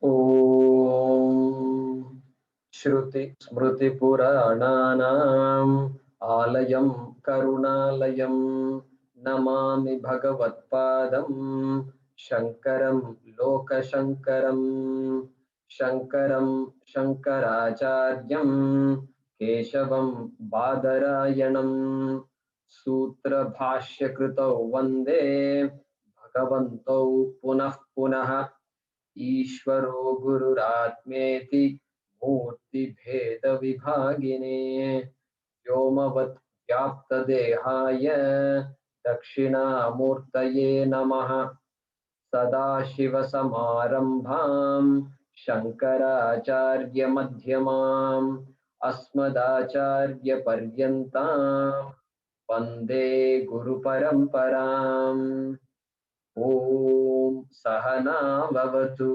ॐ श्रुति स्मृति पुराणानाम् आलयं करुणालयं नमामि भगवत्पादं शङ्करं लोकशङ्करं शङ्करं शङ्कराचार्यं केशवं बादरायणं सूत्रभाष्यकृतौ वन्दे भगवन्तौ पुनः पुनः ईश्वरो गुरुरात्मेति मूर्तिभेदविभागिने व्योमवत् व्याप्तदेहाय दक्षिणामूर्तये नमः सदाशिवसमारम्भां शङ्कराचार्यमध्यमाम् अस्मदाचार्यपर्यन्तां वन्दे गुरुपरम्पराम् ॐ सहना भवतु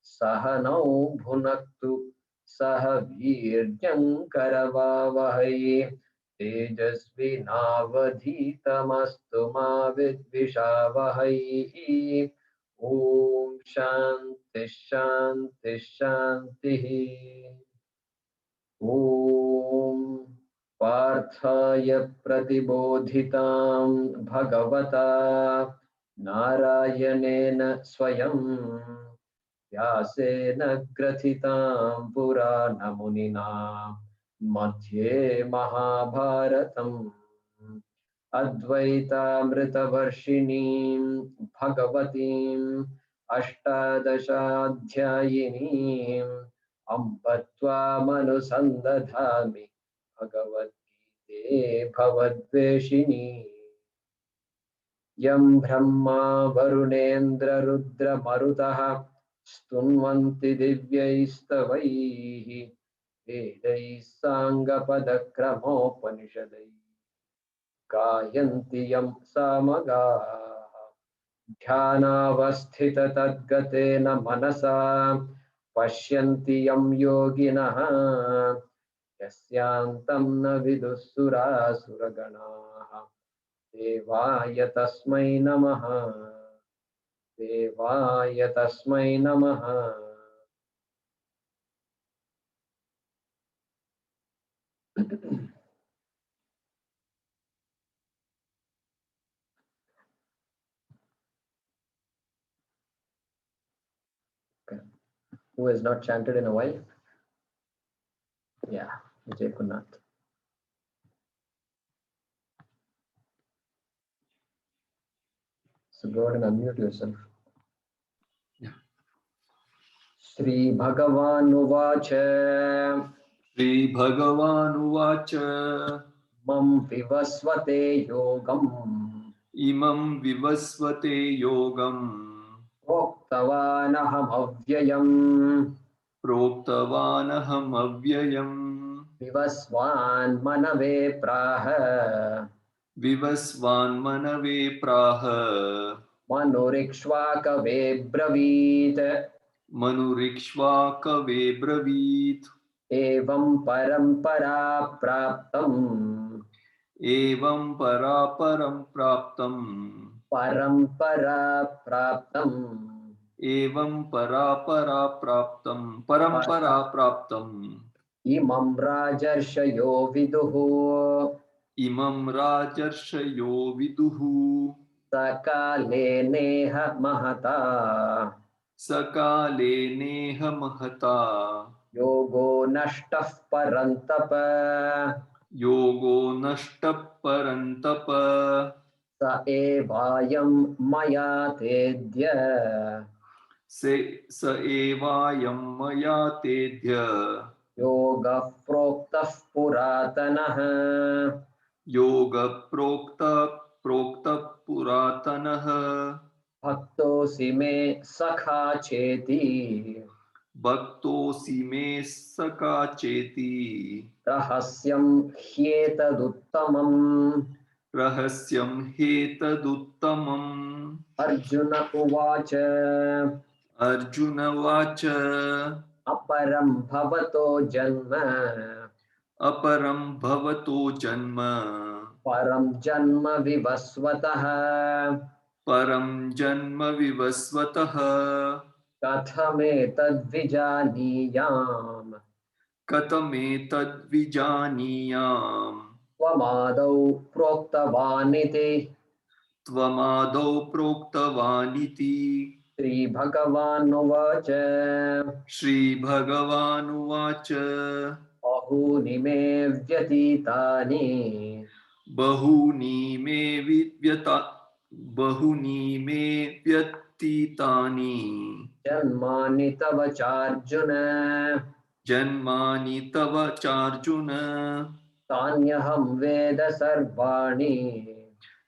सहनौ भुनक्तु सह वीर्यं करवावहै तेजस्विनावधीतमस्तु मा विद्विषावहै ॐ शान्ति शान्ति शान्तिः ॐ पार्थाय प्रतिबोधितां भगवता नारायणेन स्वयं व्यासेन ग्रथितां पुराणमुनिना मध्ये महाभारतम् अद्वैतामृतवर्षिणीं भगवतीम् अष्टादशाध्यायिनीम् अम्ब त्वामनुसन्दधामि भगवद्गीते भवद्वेषिणी यं ब्रह्मा वरुणेन्द्ररुद्रमरुतः स्तुन्वन्ति दिव्यैस्तवैः वेदैः साङ्गपदक्रमोपनिषदैः गायन्ति यं सामगाः ध्यानावस्थिततद्गतेन मनसा पश्यन्ति यं योगिनः यस्यान्तं न विदुःसुरासुरगणाः देवाय तस्मै नमः देवाय तस्मै नमः Who has not chanted in a while? Yeah, Vijay Kunnath. So go ahead and unmute yourself. Yeah. Shri Bhagavan Uvacha Shri Bhagavan Uvacha Mam Vivasvate Yogam Imam Vivasvate Yogam Proktavanaham Avyayam Proktavanaham Avyayam Vivasvan Manave Praha Vivasvan Manave Praha Manurikshvakave Bravit Manurikshvakave Bravit Evam Parampara Praptam Evam Paraparam Praptam Parampara Praptam Evam Parapara Praptam Parampara Praptam Imam Rajarshayo Viduhu Imam Rajarshayo Viduhu Sakale Neha Mahata Sakale Neha Mahata Yogo Nashtah Parantapa Yogo Nashta Parantapa Sa Evayam Maya Tedya Sa Evayam Maya Tedya Yoga Proktah Puratanaha Yoga Prokta Puratanaha Bhaktosi me Sakha Cheti Bhaktosi me Saka Cheti Rahasyam Hyetaduttamam Rahasyam Hetaduttamam Arjuna Uvacha Arjuna Vacha Aparam Bhavato Janma Aparam Bhavato Janma Param Janma Vivasvataha Param Janma Vivasvataha कथमेतद्विजानीयाम् कथमेतद्विजानीयाम् त्वमादौ प्रोक्तवानिति त्वमादौ प्रोक्तवानिति श्रीभगवानुवाच श्रीभगवानुवाच बहूनि मे व्यतीतानि बहूनि मे विद्यता बहूनि मे व्यतीतानि जन्मानि तव चार्जुन जन्मानि तव चार्जुन तान्यहं वेद सर्वाणि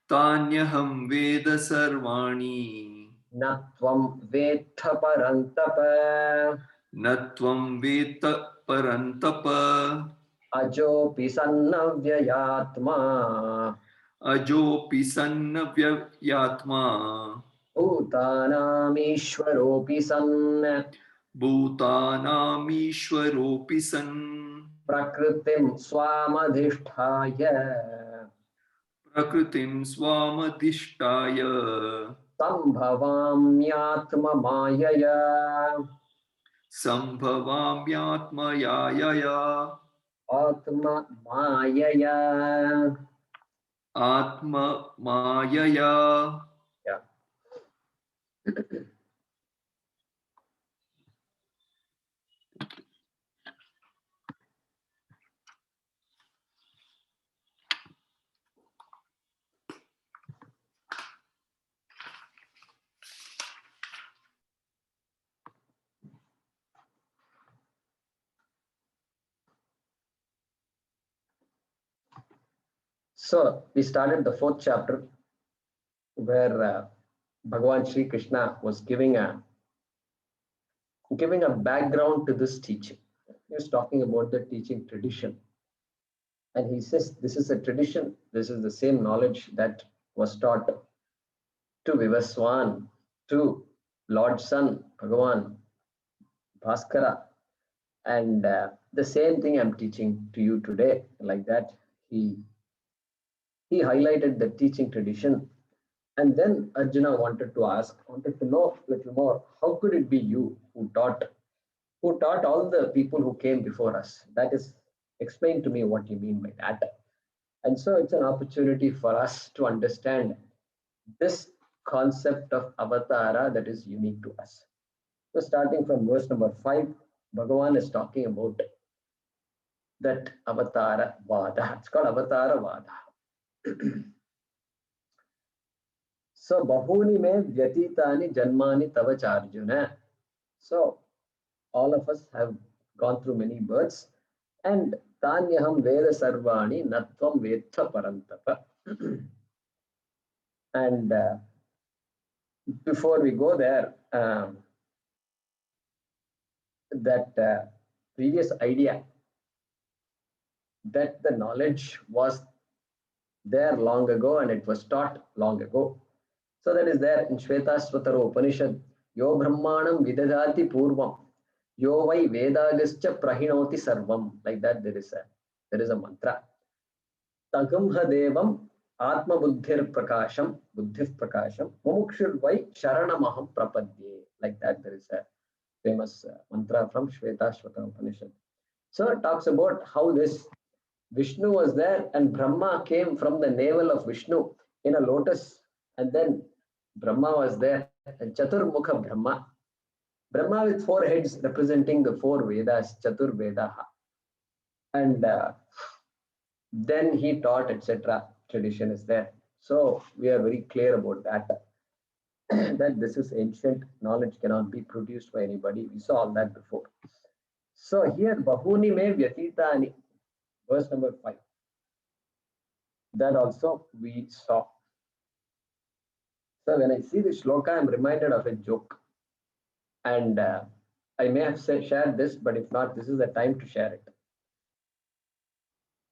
तान्यहं वेद सर्वाणि न त्वं वेत्थ परन्तप न त्वं वेत्त परन्तप अजोऽपि सन्नव्ययात्मा अजोऽपि सन्नव्ययात्मा भूतानामीश्वरोऽपि सन् भूतानामीश्वरोऽपि सन् प्रकृतिं स्वामधिष्ठाय प्रकृतिं स्वामधिष्ठाय सम्भवाम्यात्ममायया सम्भवाम्यात्मयायया आत्ममायया. आत्ममायया. Yeah. So we started the fourth chapter where Bhagavan Sri Krishna was giving a background to this teaching. He was talking about the teaching tradition. And he says this is a tradition, this is the same knowledge that was taught to Vivaswan, to Lord Sun, Bhagavan, Bhaskara. And the same thing I'm teaching to you today. Like that, he highlighted the teaching tradition. And then Arjuna wanted to know a little more, how could it be you who taught all the people who came before us? That is, explain to me what you mean by that. And so it's an opportunity for us to understand this concept of Avatara that is unique to us. So starting from verse number 5, Bhagavan is talking about that Avatarawaad. It's called Avatarawaad. So bahuni me vyatitani janmani tava charjuna. So all of us have gone through many births, and tanyaham veda sarvani natvam vetha parantapa. And before we go there, that previous idea that the knowledge was there long ago and it was taught long ago. So that is there in Shvetasvatara Upanishad. Yo brahmanam vidadati purvam. Yo vai vedagascha prahinoti sarvam. Like that there is a mantra. Tagamha devam atma buddhir prakasham mumukshur vai sharanamaham prapadye. Like that there is a famous mantra from Shvetasvatara Upanishad. So it talks about how this Vishnu was there and Brahma came from the navel of Vishnu in a lotus, and then Brahma was there, and Chaturmukha Brahma. Brahma with 4 heads representing the 4 Vedas, Chatur Vedaha. And then he taught, etc. Tradition is there. So we are very clear about that. That this is ancient knowledge, cannot be produced by anybody. We saw all that before. So here, Bahuni me Vyatitani, verse number 5. That also we saw. So when I see this shloka, I'm reminded of a joke. And I may have shared this, but if not, this is the time to share it.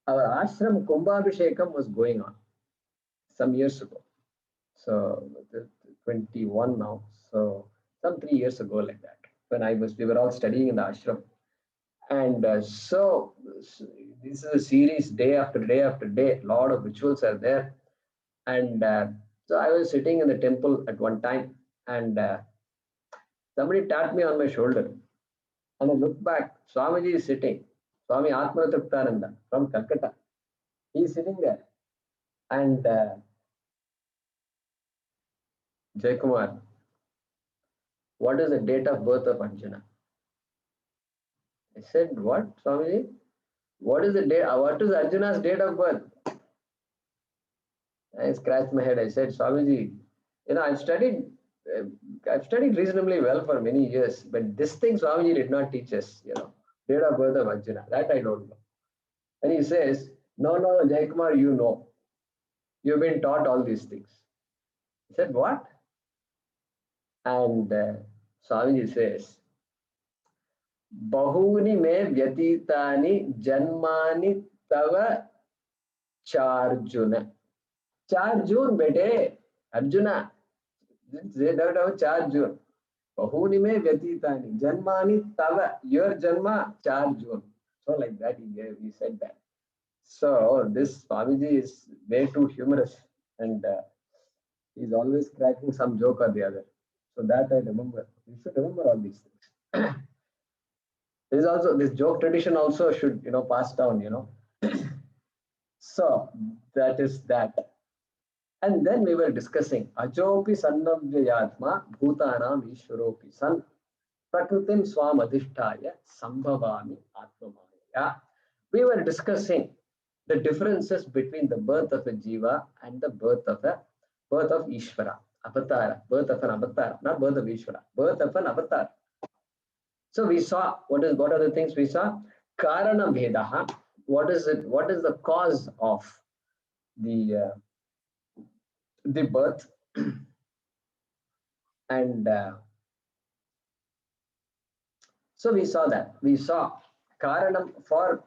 Our ashram Kumbhabhishekam was going on some years ago. So 21 now. So some 3 years ago, like that, when we were all studying in the ashram. And so this is a series, day after day after day. A lot of rituals are there. And so I was sitting in the temple at one time, and Somebody tapped me on my shoulder. And I looked back. Swamiji is sitting. Swami Atmanatriptananda from Calcutta. He is sitting there. And Jaykumar, what is the date of birth of Arjuna? I said, what, Swamiji? What is the date? What is Arjuna's date of birth? I scratched my head. I said, Swamiji, I've studied reasonably well for many years, but this thing Swamiji did not teach us, date of birth of Arjuna. That I don't know. And he says, no, Jaykumar, you know. You've been taught all these things. I said, what? And Swamiji says, Bahuni me vyatitani janmani tava charjuna. Charjun, bete, Arjuna. Charjun. Bahuni me vyatitani janmani tava. Your janma, Charjun. So like that he said that. So this Swamiji is way too humorous, and he's always cracking some joke or the other. So that I remember. You should remember all these things. This joke tradition also should pass down. So that is that. And then we were discussing Ajopi Sannavyayatma Bhutanam Ishwaropi San Prakritim Swam Adhishtaya Sambhavami Atmamaya. We were discussing the differences between the birth of a jiva and the birth of Ishvara, Avatara, birth of an Avatara, not birth of Ishvara, birth of an Avatar. So we saw what are the things we saw? Karana Vedaha. What is it? What is the cause of the birth? And so we saw that. We saw Karanam for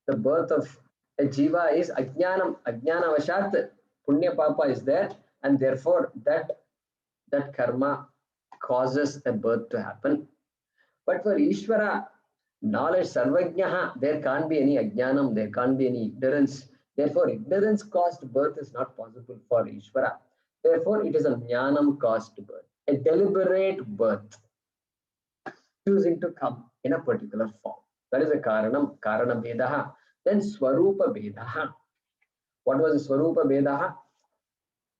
the birth of a jiva is Ajnanam. Ajnana Vashat, Punya Papa is there, and therefore that karma causes a birth to happen. But for Ishvara, knowledge, Sarvajnaha, there can't be any Ajnanam, there can't be any ignorance. Therefore, ignorance caused birth is not possible for Ishvara. Therefore, it is a Jnanam caused birth, a deliberate birth, choosing to come in a particular form. That is a Karana Vedaha. Then Swarupa Vedaha. What was the Swarupa Vedaha?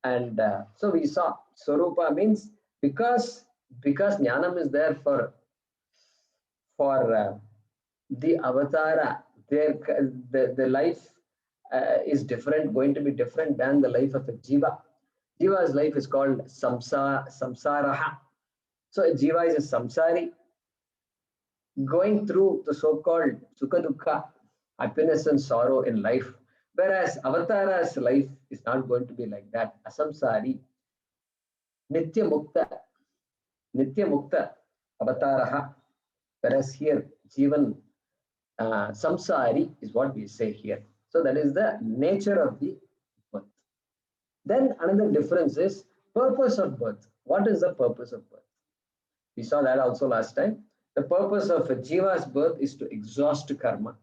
And so we saw Swarupa means because Jnanam is there for the Avatara, the life is different, going to be different than the life of a Jiva. Jiva's life is called Samsaraha. So a Jiva is a Samsari, going through the so-called Sukha Dukkha, happiness and sorrow in life. Whereas Avatara's life is not going to be like that. Asamsari, Nitya Mukta, Avataraha. Whereas here, Jivan Samsari is what we say here. So that is the nature of the birth. Then another difference is purpose of birth. What is the purpose of birth? We saw that also last time. The purpose of a Jiva's birth is to exhaust karma.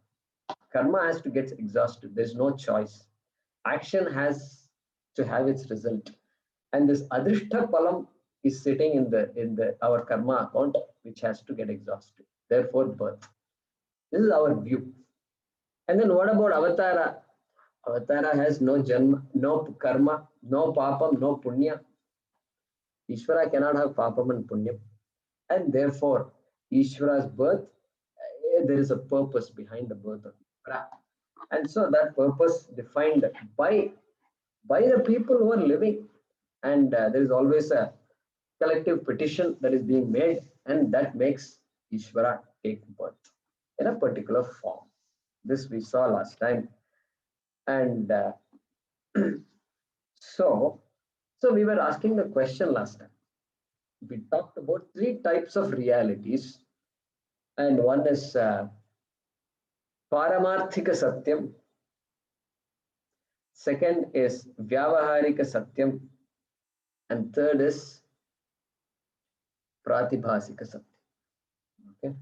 Karma has to get exhausted. There's no choice. Action has to have its result. And this Adrishta Palam is sitting in our karma account, which has to get exhausted. Therefore, birth. This is our view. And then what about Avatara? Avatara has no janma, no karma, no papam, no punya. Ishvara cannot have papam and punyam. And therefore, Ishvara's birth, there is a purpose behind the birth of Ishvara. And so that purpose defined by the people who are living. And there is always a collective petition that is being made, and that makes Ishvara take birth in a particular form. This we saw last time. And so we were asking the question last time. We talked about 3 types of realities, and one is Paramarthika Satyam, second is Vyavaharika Satyam, and third is Pratibhasika Satyam. Okay.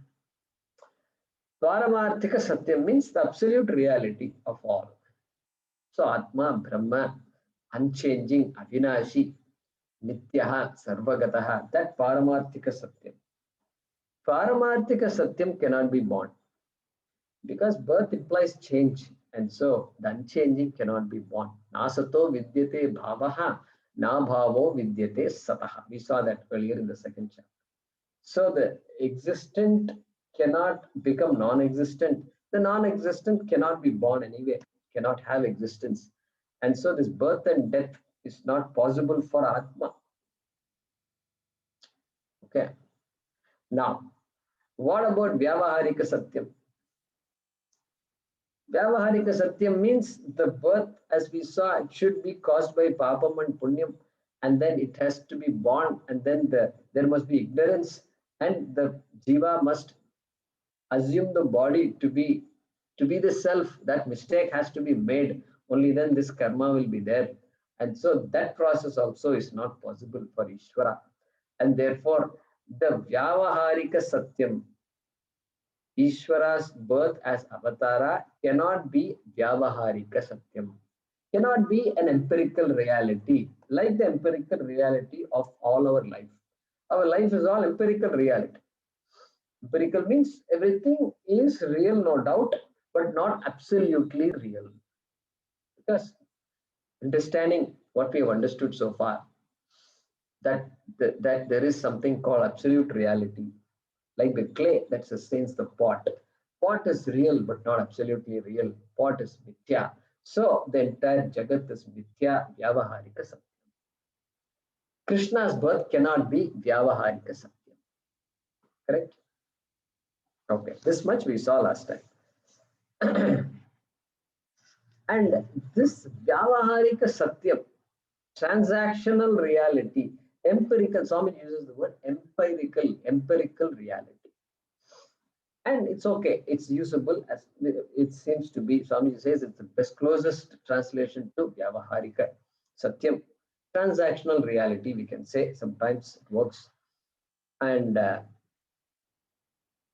Paramarthika Satyam means the absolute reality of all. So Atma, Brahma, unchanging, Avinashi, Nityaha, Sarvagataha, that Paramarthika Satyam. Paramarthika Satyam cannot be born because birth implies change, and so the unchanging cannot be born. Nasato vidyate bhavaha, na bhavo vidyate sataha. We saw that earlier in the second chapter. So the existent cannot become non-existent. The non-existent cannot be born anyway, cannot have existence. And so this birth and death is not possible for Atma. Okay. Now, what about Vyavaharika Satyam? Vyavaharika Satyam means the birth, as we saw, it should be caused by Papam and Punyam, and then it has to be born, and then there must be ignorance, and the Jiva must assume the body to be the self. That mistake has to be made. Only then this karma will be there. And so that process also is not possible for Ishwara. And therefore, the Vyavaharika Satyam, Ishwara's birth as Avatara, cannot be Vyavaharika Satyam, cannot be an empirical reality like the empirical reality of all our life. Our life is all empirical reality. Empirical means everything is real, no doubt, but not absolutely real. Because understanding what we have understood so far, that there is something called absolute reality, like the clay that sustains the pot. Pot is real, but not absolutely real. Pot is mithya. So the entire Jagat is mithya, Vyavaharika Satyam. Krishna's birth cannot be Vyavaharika Satyam. Correct? Okay, this much we saw last time. And this Vyavaharika Satyam, transactional reality, empirical, Swami uses the word empirical reality. And it's okay, it's usable as it seems to be. Swami says it's the best closest translation to Vyavaharika Satyam. Transactional reality, we can say, sometimes it works. And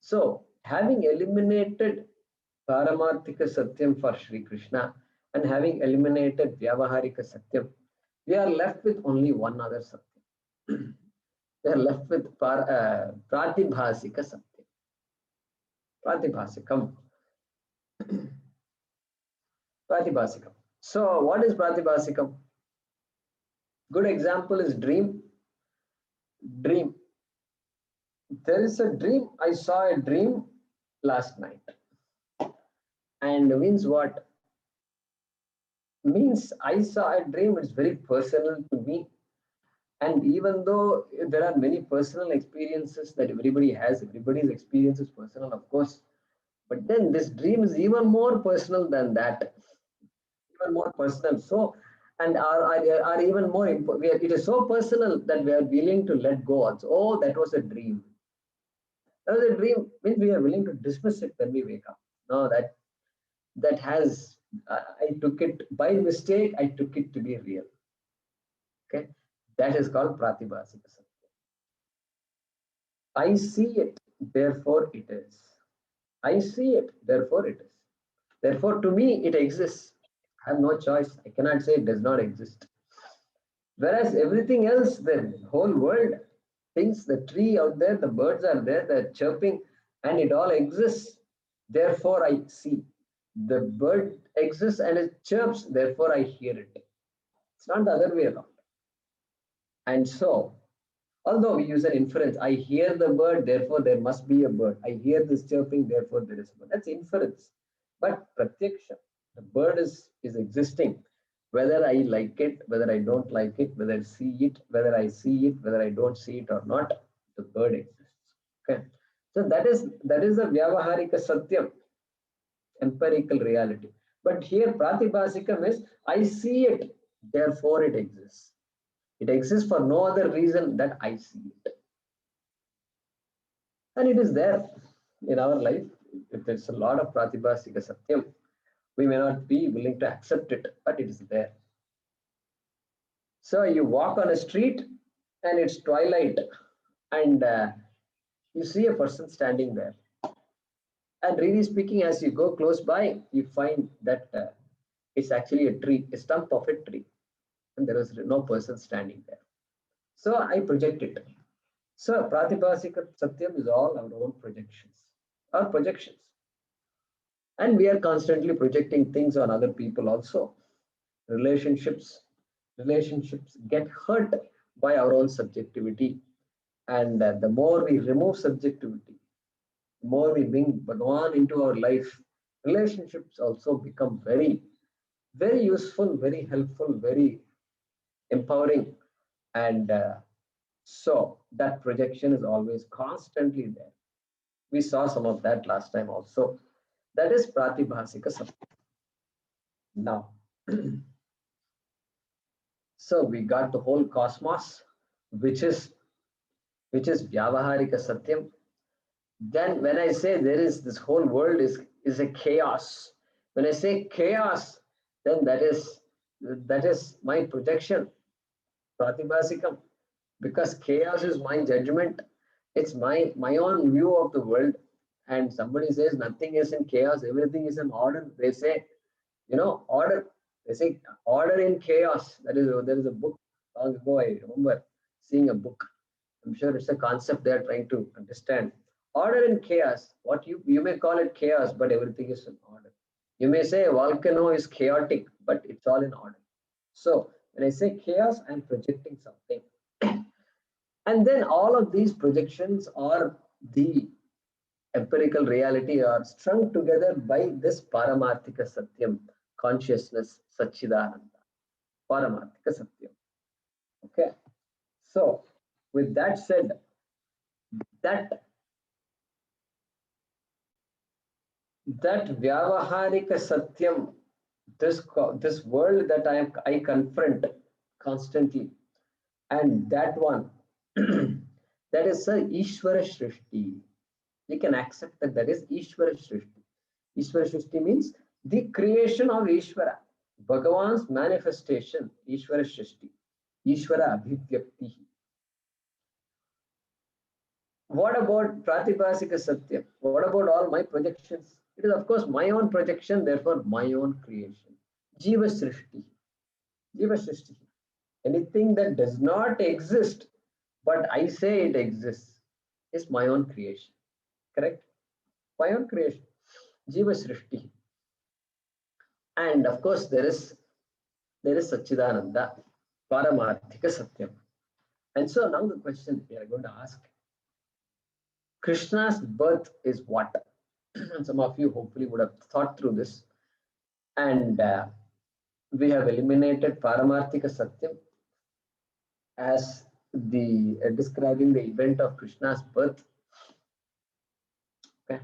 so, having eliminated Paramarthika Satyam for Sri Krishna and having eliminated Vyavaharika Satyam, we are left with only one other Satyam. We are left with Pratibhasika Satyam. Pratibhasikam. Pratibhasikam. So, what is Pratibhasikam? Good example is dream. Dream. There is a dream. I saw a dream last night. And means what? Means I saw a dream. It's very personal to me. And even though there are many personal experiences that everybody has, everybody's experience is personal, of course. But then this dream is even more personal than that. Even more personal. So, and are even more important. It is so personal that we are willing to let go also. Oh, that was a dream. That was a dream means we are willing to dismiss it when we wake up. No, that has I took it by mistake. I took it to be real. Okay, that is called Pratibhasika Satya. I see it, therefore it is. I see it, therefore it is. Therefore, to me, it exists. I have no choice. I cannot say it does not exist. Whereas everything else, the whole world, things, the tree out there, the birds are there, they're chirping, and it all exists. Therefore, I see. The bird exists and it chirps, therefore, I hear it. It's not the other way around. And so, although we use an inference, I hear the bird, therefore there must be a bird. I hear this chirping, therefore there is a bird. That's inference. But pratyaksha, the bird is existing. Whether I like it, whether I don't like it, whether I see it, whether I see it, whether I don't see it or not, the bird exists. Okay. So that is a Vyavaharika Satyam, empirical reality. But here Pratibhasikam is I see it, therefore it exists. It exists for no other reason that I see it. And it is there in our life. If there's a lot of Pratibhasika Satyam, we may not be willing to accept it, but it is there. So you walk on a street and it's twilight and you see a person standing there. And really speaking, as you go close by, you find that it's actually a tree, a stump of a tree. And there is no person standing there. So I project it. So Pratibhasika Satyam is all our own projections, our projections. And we are constantly projecting things on other people also. Relationships, relationships get hurt by our own subjectivity. And the more we remove subjectivity, the more we bring Bhagavan into our life, relationships also become very, very useful, very helpful, very empowering. And so that projection is always constantly there. We saw some of that last time also. That is Pratibhasika Satyam. Now, so we got the whole cosmos, which is Vyavaharika Satyam. Then when I say there is this whole world is a chaos. When I say chaos, then that is my projection, Pratibhasikam, because chaos is my judgment. It's my own view of the world. And somebody says nothing is in chaos, everything is in order. They say, order. They say order in chaos. There is a book long ago. I remember seeing a book. I'm sure it's a concept they are trying to understand. Order in chaos. What you may call it chaos, but everything is in order. You may say a volcano is chaotic, but it's all in order. So when I say chaos, I'm projecting something. And then all of these projections are the empirical reality are strung together by this Paramarthika Satyam, consciousness, Satchidananda. Paramarthika Satyam. Okay. So with that said, that Vyavaharika Satyam, this world that I confront constantly, and that one, that is a Ishwara Shrishti. We can accept that is Ishwara Shrishti. Ishwara Shrishti means the creation of Ishwara, Bhagavan's manifestation, Ishwara Shrishti, Ishwara Abhivyakti. What about Pratibhasika Satya? What about all my projections? It is, of course, my own projection, therefore, my own creation. Jiva Srishti. Jiva Srishti. Anything that does not exist, but I say it exists, is my own creation. Correct? My own creation. Jiva Srishti. And of course, there is Satchidananda, Paramarthika Satyam. And so now the question we are going to ask, Krishna's birth is what? Some of you hopefully would have thought through this. And we have eliminated Paramarthika Satyam as the describing the event of Krishna's birth. Okay.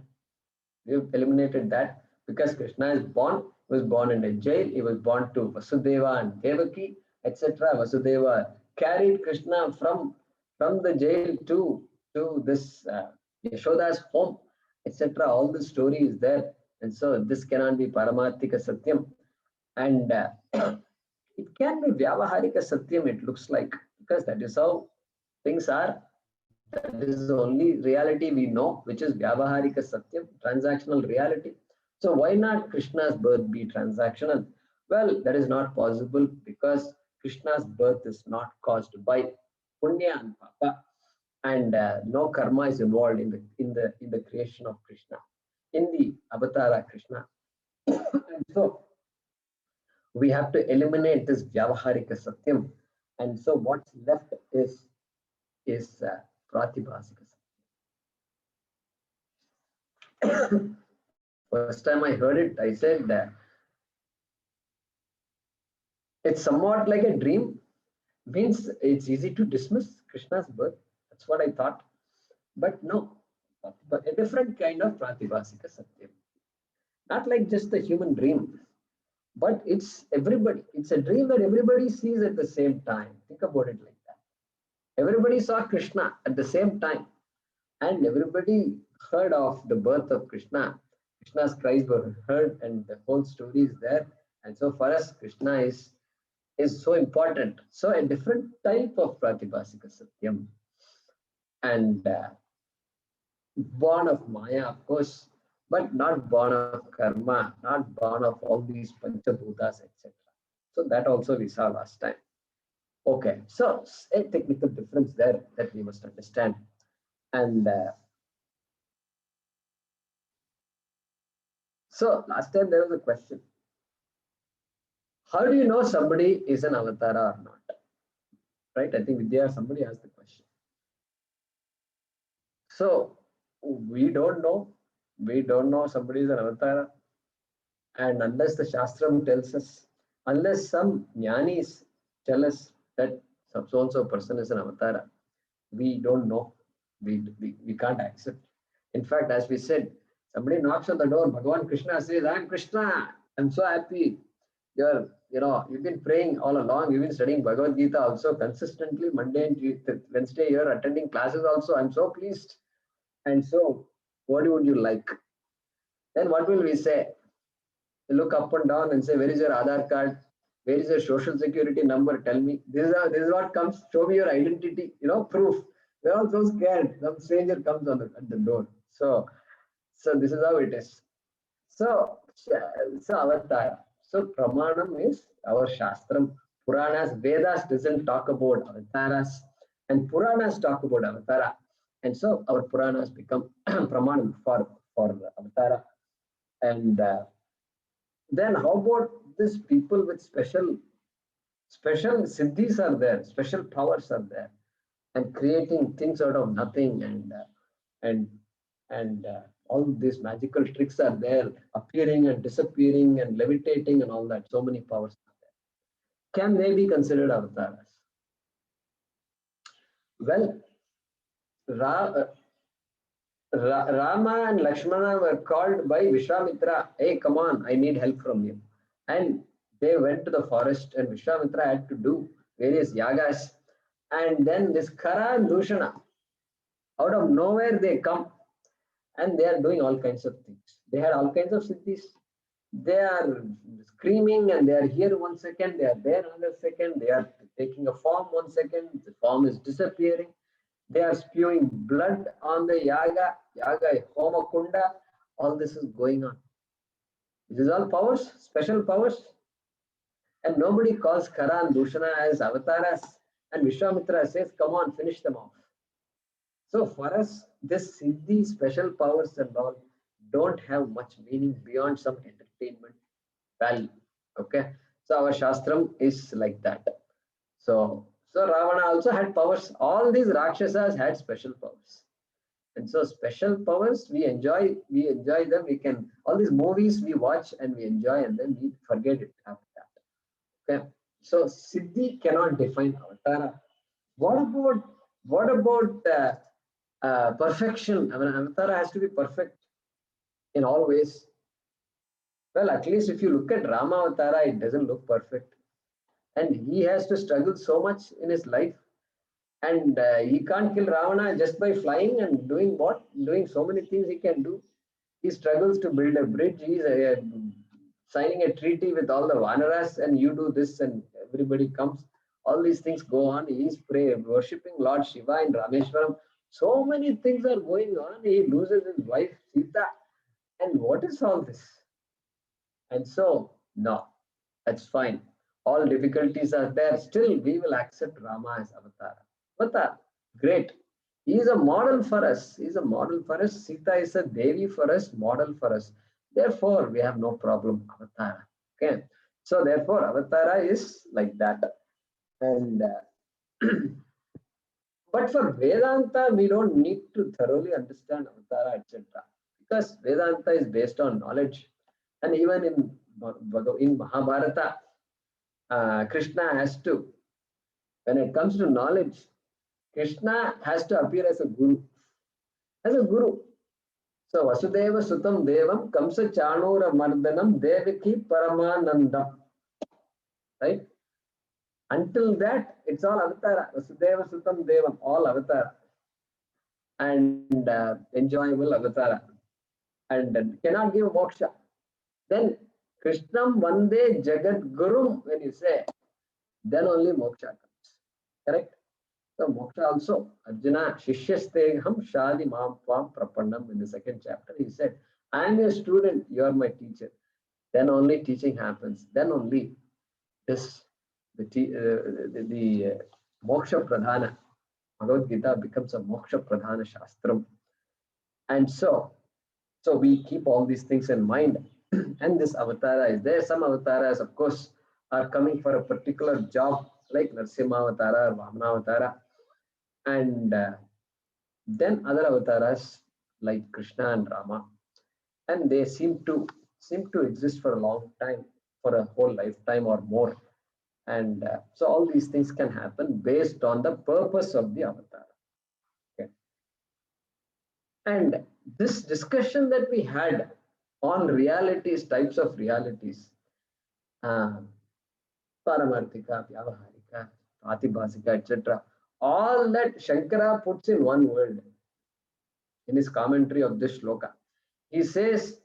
We have eliminated that because Krishna is born, he was born in a jail, he was born to Vasudeva and Devaki, etc. Vasudeva carried Krishna from the jail to this Yashoda's home, etc. All the story is there. And so this cannot be Paramarthika Satyam. And it can be Vyavaharika Satyam, it looks like, because that is how things are. That is the only reality we know, which is Vyavaharika Satyam, transactional reality. So why not Krishna's birth be transactional? Well, that is not possible because Krishna's birth is not caused by punya and papa, and no karma is involved in the creation of Krishna, in the Avatara Krishna. And so we have to eliminate this Vyavaharika Satyam. And so what's left is Pratibhasika Satyam. First time I heard it, I said that it's somewhat like a dream, means it's easy to dismiss Krishna's birth. That's what I thought. But no, but a different kind of Pratibhasika Satyam. Not like just a human dream, but it's everybody. It's a dream that everybody sees at the same time. Think about it like that. Everybody saw Krishna at the same time, and everybody heard of the birth of Krishna. Krishna's cries were heard, and the whole story is there. And so for us, Krishna is so important. So a different type of Pratibhasika Satyam. And born of Maya, of course, but not born of karma, not born of all these Panchabhutas, etc. So that also we saw last time. Okay, so a technical difference there that we must understand. And so last time there was a question. How do you know somebody is an avatara or not? Right? I think Vidya, somebody asked the question. So we don't know. We don't know somebody is an avatara. And unless the Shastram tells us, unless some jnanis tell us that so and so person is an avatara, we don't know. We can't accept. In fact, as we said, somebody knocks on the door, Bhagavan Krishna says, I'm Krishna. I'm so happy. You've been praying all along. You've been studying Bhagavad Gita also consistently, Monday and Wednesday. You're attending classes also. I'm so pleased. And so, what would you like? Then what will we say? We look up and down and say, where is your Aadhaar card? Where is your social security number? Tell me. This is what comes. Show me your identity. Proof. We're all so scared. Some stranger comes at the door. So this is how it is. So Avatara. So Pramanam is our Shastram. Puranas, Vedas doesn't talk about Avataras, and Puranas talk about Avatara. And so our Puranas become Pramanam for Avatara. And then how about these people with special siddhis are there, special powers are there, and creating things out of nothing, and all these magical tricks are there, appearing and disappearing and levitating and all that. So many powers are there. Can they be considered avatars? Well, Rama and Lakshmana were called by Vishwamitra. Hey, come on, I need help from you. And they went to the forest, and Vishwamitra had to do various yagas. And then this Khara and Dushana, out of nowhere they come, and they are doing all kinds of things. They had all kinds of siddhis. They are screaming, and they are here 1 second, they are there another second, they are taking a form 1 second, the form is disappearing. They are spewing blood on the yaga, homa kunda. All this is going on. This is all powers, special powers. And nobody calls Khara and Dushana as avatars. And Vishwamitra says, come on, finish them off. So for us, this siddhi, special powers and all don't have much meaning beyond some entertainment value. Okay. So our Shastram is like that. So Ravana also had powers. All these Rakshasas had special powers. And so special powers, we enjoy them. We can, all these movies we watch and we enjoy, and then we forget it after that. Okay. So Siddhi cannot define Avatara. What about perfection? I mean, Avatara has to be perfect in all ways. Well, at least if you look at Rama Avatara, it doesn't look perfect. And he has to struggle so much in his life. And he can't kill Ravana just by flying and doing what? Doing so many things he can do. He struggles to build a bridge. He's signing a treaty with all the Vanaras, and you do this, and everybody comes. All these things go on. He's worshipping Lord Shiva in Rameshwaram. So many things are going on. He loses his wife Sita. And what is all this? And so, no, that's fine. All difficulties are there. Still, we will accept Rama as Avatara. Avatar, great. He is a model for us. He is a model for us. Sita is a Devi for us, model for us. Therefore, we have no problem. Avatara. Okay. So, therefore, Avatara is like that. And but for Vedanta, we don't need to thoroughly understand Avatara, etc. Because Vedanta is based on knowledge. And even in Mahabharata, Krishna has to, when it comes to knowledge, Krishna has to appear as a guru. As a guru. So Vasudeva Sutam Devam Kamsa Chanura Mardanam Devaki Paramanandam. Right? Until that, it's all Avatara. Vasudeva Sutam Devam, all Avatara. And enjoyable Avatara. And cannot give moksha. Then Krishnam Vande Jagat Gurum, when you say, then only moksha comes. Correct? So moksha also, Arjuna, Shishyasteham Shadi Mam Pam Prapannam, in the second chapter, he said, I am your student, you are my teacher. Then only teaching happens. Then only this the moksha pradhana. Bhagavad Gita becomes a moksha pradhana shastram. And so we keep all these things in mind. And this avatara is there. Some avatars, of course, are coming for a particular job, like Narsimha Avatara or Vamana Avatara. And then other avatars like Krishna and Rama. And they seem to exist for a long time, for a whole lifetime or more. And so all these things can happen based on the purpose of the avatar. Okay. And this discussion that we had on realities, types of realities, uh, Paramarthika, Vyavaharika, Pratibhasika, etc., all that Shankara puts in one word in his commentary of this shloka. He says,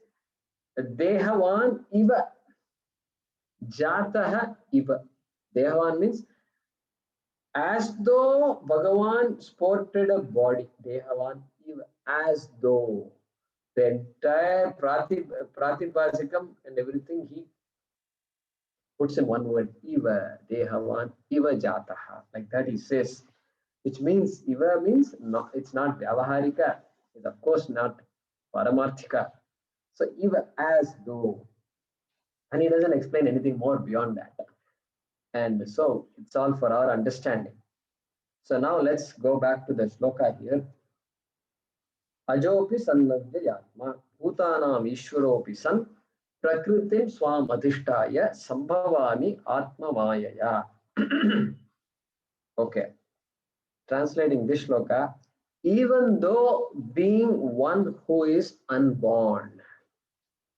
Dehavan iva, Jataha iva. Dehavan means as though Bhagavan sported a body. Dehavan iva, as though. The entire Pratibhasikam and everything he puts in one word, Iva, Dehavan, Iva Jataha. Like that he says, which means Iva means not, it's not Vyavaharika, it's of course not Paramarthika. So Iva as though. And he doesn't explain anything more beyond that. And so it's all for our understanding. So now let's go back to the shloka here. Ajopi sannadhyayatma bhutanam ishwaropi san prakritim swam adhishtaya sambhavami atma mayaya. Okay, translating this shloka, even though being one who is unborn,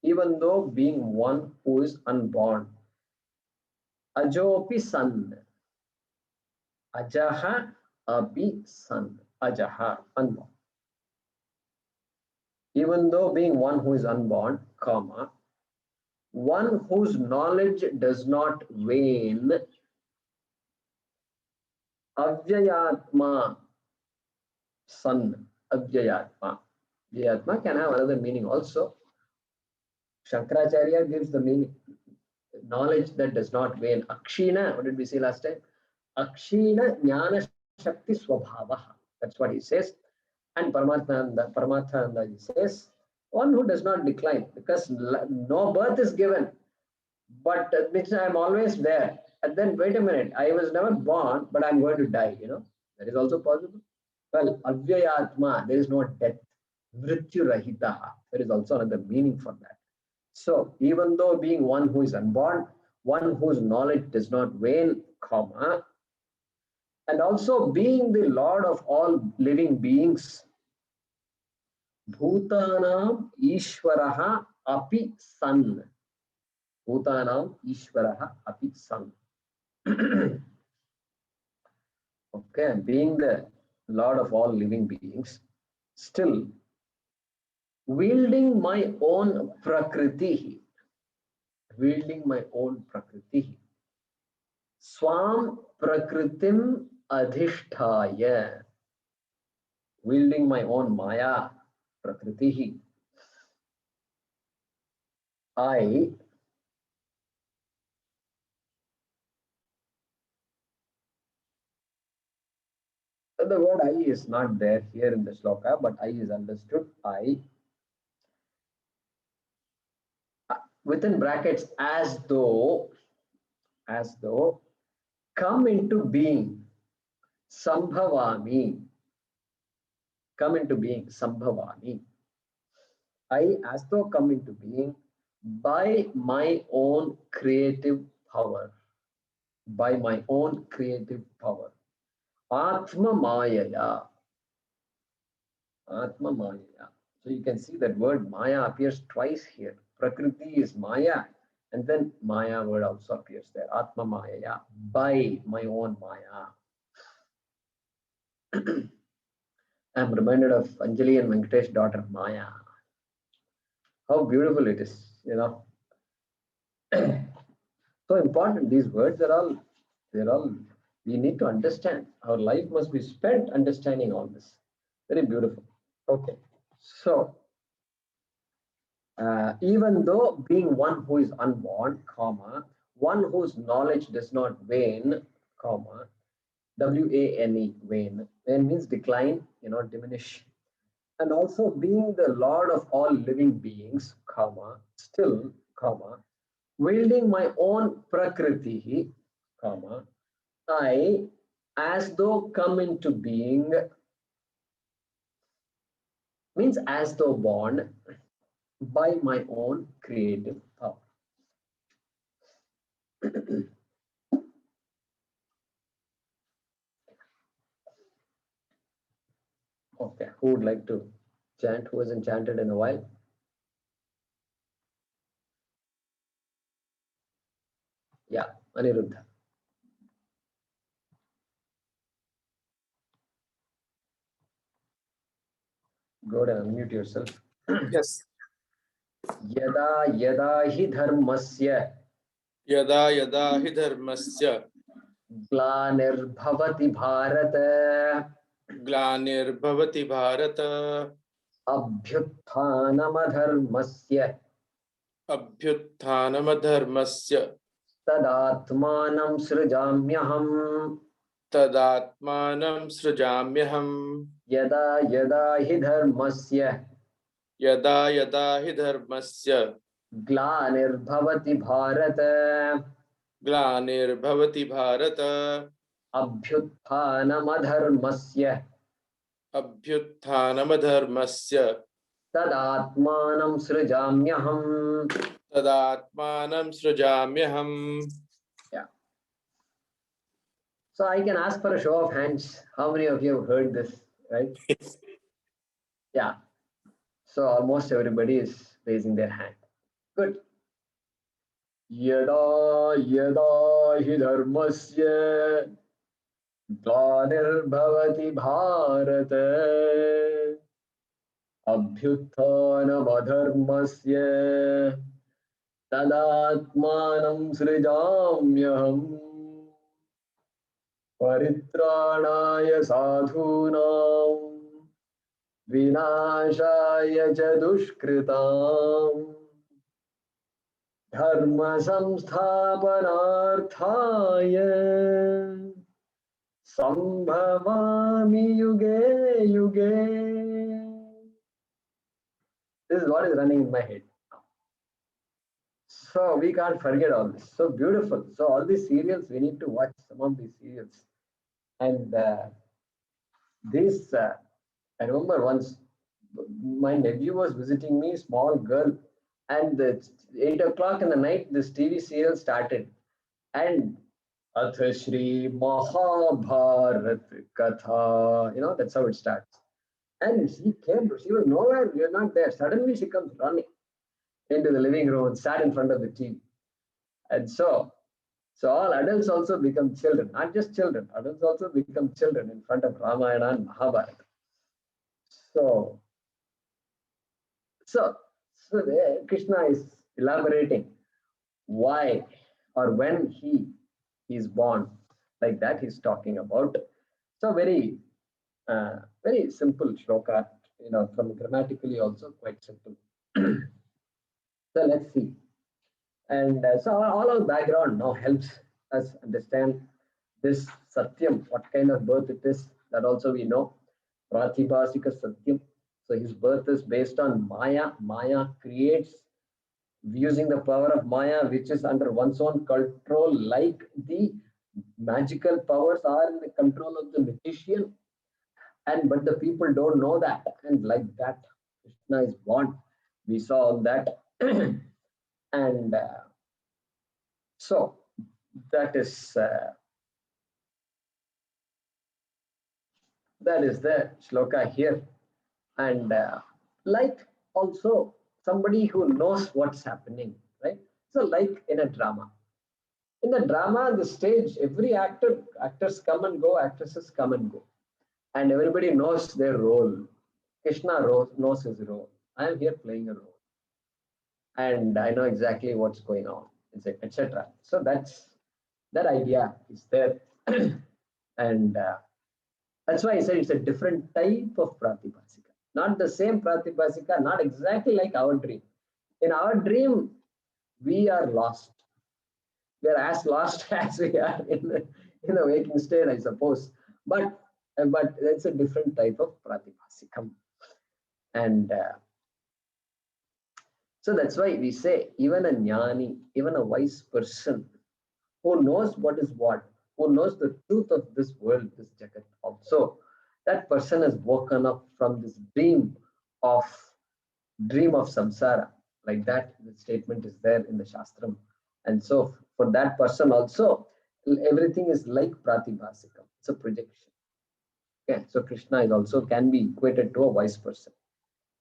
even though being one who is unborn, ajopi san, ajaha api san, ajaha, unborn. Even though being one who is unborn, comma, one whose knowledge does not wane, avyayatma san, avyayatma. Avyayatma can have another meaning also. Shankaracharya gives the meaning, knowledge that does not wane. Akshina, what did we say last time? Akshina jnana shakti swabhavaha. That's what he says. And Paramathananda he says, one who does not decline, because no birth is given, but means I'm always there. And then wait a minute, I was never born, but I'm going to die. That is also possible. Well, avyayatma, there is no death. Mrityu rahitaha. There is also another meaning for that. So even though being one who is unborn, one whose knowledge does not wane, comma, and also being the Lord of all living beings, Bhutanam Ishwaraha api san. Bhutanam Ishwaraha api san. Okay, being the Lord of all living beings, still wielding my own prakriti, wielding my own prakriti, swam prakritim adhishtaya, wielding my own maya prakriti, I the word I is not there here in the shloka, but I is understood. I within brackets, as though come into being, sambhavami, come into being, sambhavami. I as though come into being by my own creative power, by my own creative power. Atma mayaya, Atma Maya. So you can see that word Maya appears twice here. Prakriti is Maya, and then Maya word also appears there. Atma Maya, by my own Maya. I'm reminded of Anjali and Venkatesh's daughter Maya. How beautiful it is. So important. These words they're all, we need to understand. Our life must be spent understanding all this. Very beautiful. Okay. So even though being one who is unborn, comma, one whose knowledge does not wane, comma, W-A-N-E, wane. Wane means decline, diminish. And also being the Lord of all living beings, comma, still, comma, wielding my own prakriti, comma, I, as though come into being, means as though born by my own creative power. Okay, who would like to chant? Who hasn't chanted in a while? Yeah, Aniruddha. Go ahead and unmute yourself. Yes. यदा यदा हि धर्मस्य यदा यदा हि धर्मस्य ग्लानिर्भवति भारत ग्लानिर्भवति भारत अभ्युत्थानमधर्मस्य अभ्युत्थानमधर्मस्य तदात्मानं सृजाम्यहम् तदात्मानं सृजाम्यहम् यदा यदा हि धर्मस्य यदा यदा हि धर्मस्य ग्लानिर्भवति Bharat ग्लानिर्भवति Bharat अभ्युत्थानमधर्मस्य अभ्युत्थानमधर्मस्य तदात्मानं सृजाम्यहम् तदात्मानं सृजाम्यहम्. Yeah. So I can ask for a show of hands. How many of you have heard this, right? Yeah. So almost everybody is raising their hand. Good. Yada yada hi dharmasya glanirvavati bharata abhyuttanamadharmasya tadatmanam srijamyaham paritranaya sadhunam vinashaya cha dushkritam dharma samsthapanarthaya sambhavami yuge yuge. This is what is running in my head. So we can't forget all this. So beautiful. So all these serials, we need to watch some of these serials. And this, I remember once my nephew was visiting me, small girl, and it's 8 o'clock in the night, this TV serial started. And Atha Shri Mahabharat Katha, that's how it starts. And she was nowhere, we are not there. Suddenly she comes running into the living room and sat in front of the TV. And so all adults also become children, not just children, adults also become children in front of Ramayana and Mahabharata. So there Krishna is elaborating why or when he is born, like that he's talking about. So very simple shloka, from grammatically also quite simple. So let's see. And so all our background now helps us understand this satyam, what kind of birth it is. That also we know. Pratibhasika satyam. So his birth is based on Maya. Maya creates using the power of Maya, which is under one's own control, like the magical powers are in the control of the magician. But the people don't know that. And like that, Krishna is born. We saw all that. And so that is the shloka here. And like also somebody who knows what's happening, right? So like in a drama, the stage, every actors come and go, actresses come and go, and everybody knows their role. Krishna knows his role. I am here playing a role, and I know exactly what's going on, etc. So that idea is there. And that's why I said it's a different type of Pratibhasika. Not the same Pratibhasika, not exactly like our dream. In our dream, we are lost. We are as lost as we are in the waking state, I suppose. But it's a different type of pratibhasikam. And so that's why we say even a jnani, even a wise person who knows what is what, who knows the truth of this world, this jagat also, that person has woken up from this of dream of samsara. Like that, the statement is there in the Shastram. And so for that person also, everything is like pratibhasikam. It's a projection. Okay, so Krishna is also can be equated to a wise person.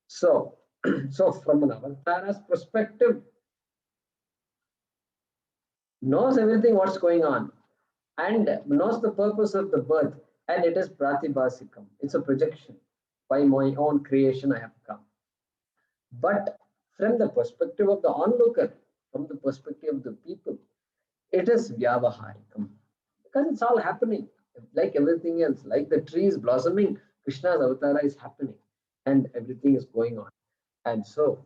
So, so from an avatara's perspective, knows everything what's going on and knows the purpose of the birth, and it is pratibhasikam. It's a projection. By my own creation, I have come. But from the perspective of the onlooker, from the perspective of the people, it is Vyavaharikam. Because it's all happening. Like everything else, like the trees blossoming, Krishna's Avatara is happening and everything is going on. And so,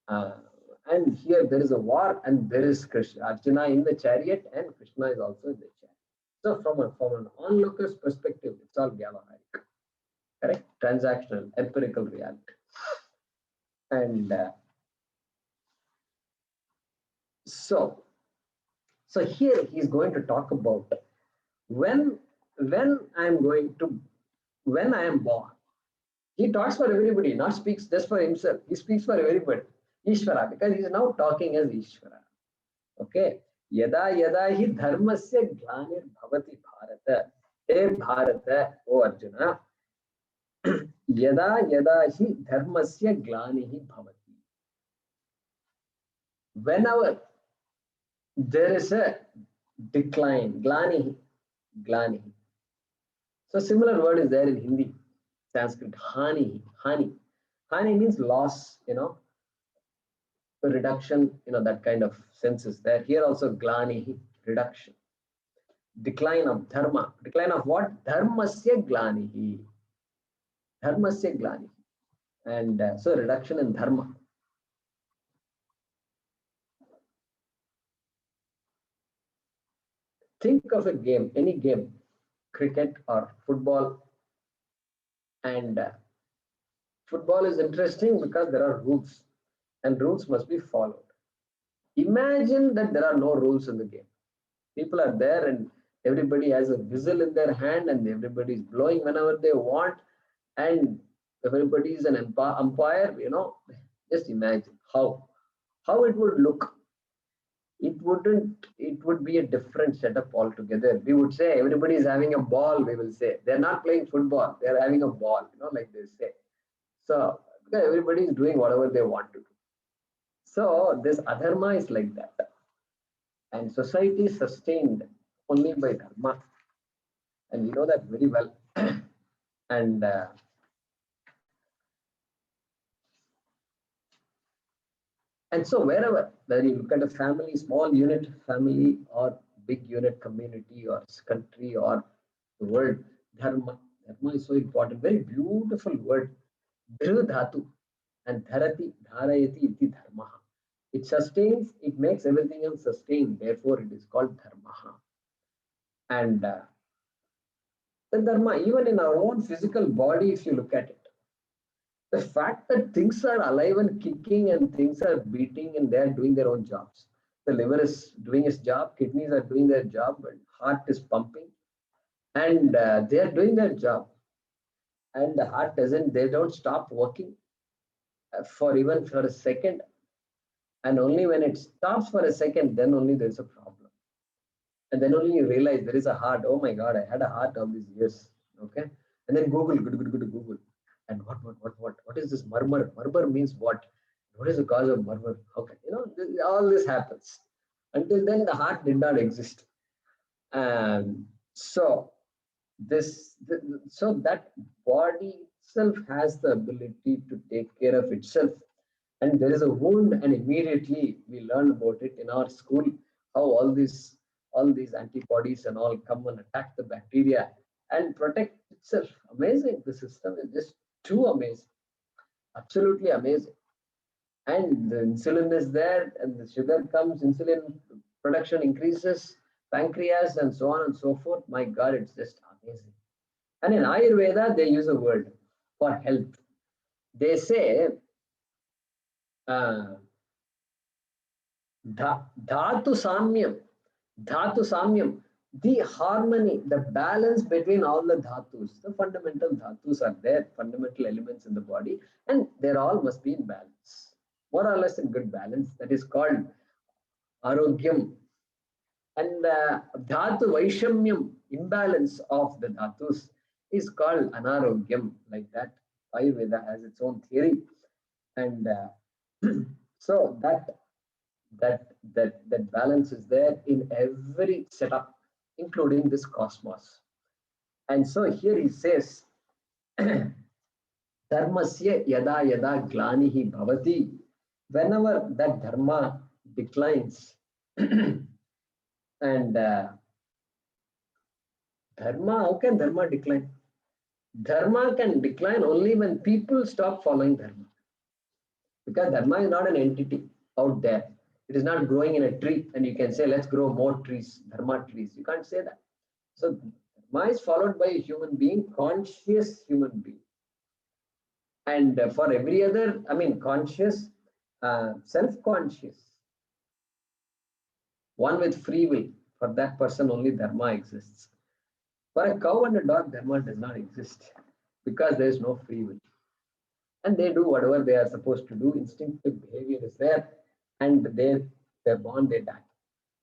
and here there is a war and there is Krishna, Arjuna in the chariot and Krishna is also in the chariot. So from an onlooker's perspective, it's all Vyavaharika. Correct? Transactional, empirical reality. And so here he's going to talk about when I am born. He talks for everybody, not speaks just for himself. He speaks for everybody. Ishwara, because he is now talking as Ishwara. Okay. Yada yada hi dharmasya glanir bhavati bharata. Hey Bharata, O Arjuna. Yada yada hi dharmasya glanihi bhavati. Whenever there is a decline, glanihi. So similar word is there in Hindi, Sanskrit, hani. Hani means loss, reduction, that kind of sense is there. Here also glanihi, reduction. Decline of dharma. Decline of what? Dharmasya glanihi. Dharmasya glanihi. And so reduction in dharma. Think of a game, any game, cricket or football. And football is interesting because there are rules and rules must be followed. Imagine that there are no rules in the game. People are there and everybody has a whistle in their hand and everybody is blowing whenever they want and everybody is an umpire. Just imagine how it would look. It would be a different setup altogether. We would say everybody is having a ball. We will say they're not playing football, they're having a ball, like they say. So because everybody is doing whatever they want to do. So this adharma is like that. And society is sustained only by dharma. And we know that very well. and so wherever, whether you look at a family, small unit family or big unit community or country or the world, dharma is so important. Very beautiful word. Dhru dhatu and dharati dharayati iti dharma. It sustains, it makes everything else sustain. Therefore, it is called dharma. And the dharma, even in our own physical body, if you look at it, the fact that things are alive and kicking and things are beating and they are doing their own jobs. The liver is doing its job, kidneys are doing their job, and heart is pumping, and they are doing their job. And the heart they don't stop working for even for a second. And only when it stops for a second, then only there's a problem. And then only you realize there is a heart. Oh my God, I had a heart all these years. Okay. And then Google. And what is this murmur? Murmur means what? What is the cause of murmur? Okay. All this happens. Until then, the heart did not exist. So that body itself has the ability to take care of itself. And there is a wound, and immediately we learn about it in our school, how all these antibodies and all come and attack the bacteria and protect itself. Amazing. The system is just too amazing. Absolutely amazing. And the insulin is there, and the sugar comes, insulin production increases, pancreas, and so on and so forth. My God, it's just amazing. And in Ayurveda, they use a word for health. They say uh, dhatu samyam, the harmony, the balance between all the dhatus. The fundamental dhatus are there, fundamental elements in the body, and they all must be in balance, more or less in good balance. That is called arogyam. And dhatu vaishamyam, imbalance of the dhatus, is called anarogyam. Like that, Ayurveda has its own theory, and so that balance is there in every setup, including this cosmos. And so here he says, dharmasya yada yada glanihi bhavati, whenever that dharma declines, and dharma, how can dharma decline? Dharma can decline only when people stop following dharma, because dharma is not an entity out there. It is not growing in a tree and you can say, let's grow more trees, dharma trees. You can't say that. So dharma is followed by a human being, conscious human being. And for every other, I mean, conscious, self-conscious, one with free will, for that person only dharma exists. For a cow and a dog, dharma does not exist because there is no free will. And they do whatever they are supposed to do. Instinctive behavior is there, and they're born, they die.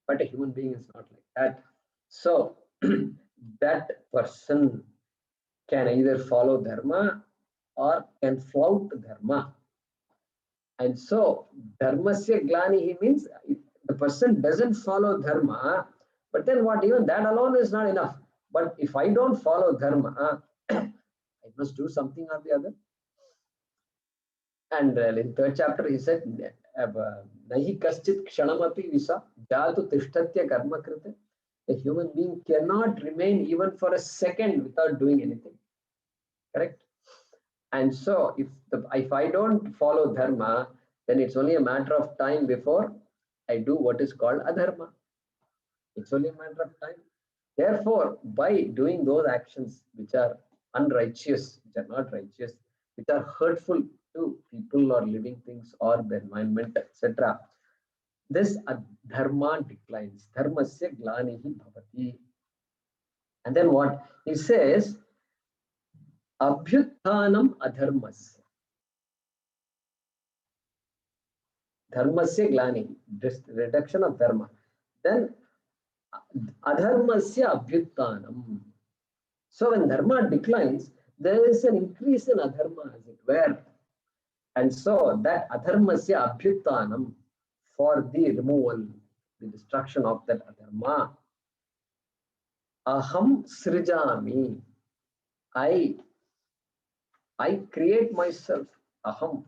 But a human being is not like that. So that person can either follow dharma or can flout dharma. And so dharmasya glanihi means if the person doesn't follow dharma, but then what, even that alone is not enough. But if I don't follow dharma, I must do something or the other. And in third chapter, he said, Nahi kaschit kshanamapi visa jatu tishtatya karma krite. A human being cannot remain even for a second without doing anything. Correct? And so if I don't follow dharma, then it's only a matter of time before I do what is called adharma. It's only a matter of time. Therefore, by doing those actions which are unrighteous, which are not righteous, which are hurtful to people or living things or the environment, etc., this adharma declines. Dharmasya glanihi bhavati. And then what? He says, abhyuthanam adharmasya. Dharmasya glanihi, this reduction of dharma. Then adharmasya abhyuthanam. So when dharma declines, there is an increase in adharma, as it were. And so that adharmasya abhyuthanam, for the removal, the destruction of that adharma, aham srijami, I create myself, aham,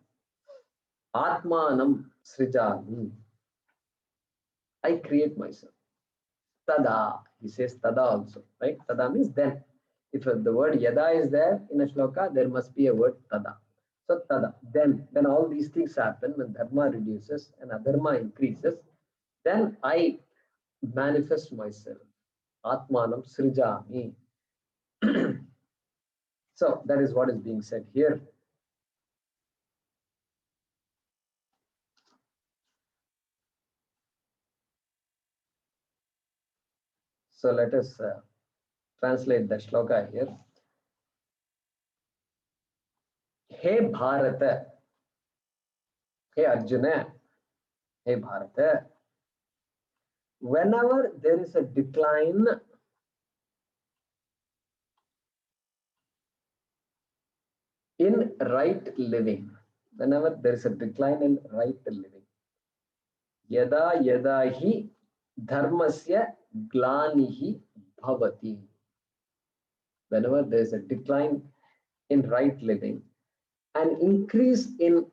atmanam srijami, I create myself. Tada, he says tada also, right? Tada means then. If the word yada is there in a shloka, there must be a word tada. So tada, then when all these things happen, when dharma reduces and adharma increases, then I manifest myself. Atmanam srijami. So that is what is being said here. So let us translate the shloka here. Hey Bharata, hey Arjuna, hey Bharata, whenever there is a decline in right living, whenever there is a decline in right living, yada yada hi dharmasya glanihi bhavati. Whenever there is a decline in right living, an increase in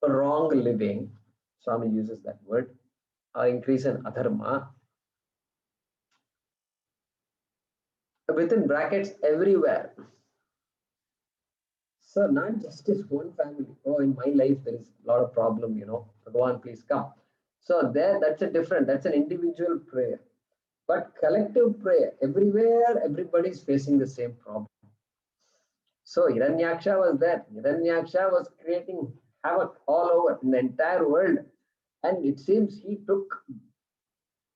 wrong living, Swami uses that word, or increase in adharma, within brackets everywhere. So not just his own family. Oh, in my life there is a lot of problem, Bhagavan, please come. So there, that's a different, that's an individual prayer. But collective prayer, everywhere, everybody is facing the same problem. So Hiranyaksha was there. Hiranyaksha was creating havoc all over in the entire world. And it seems he took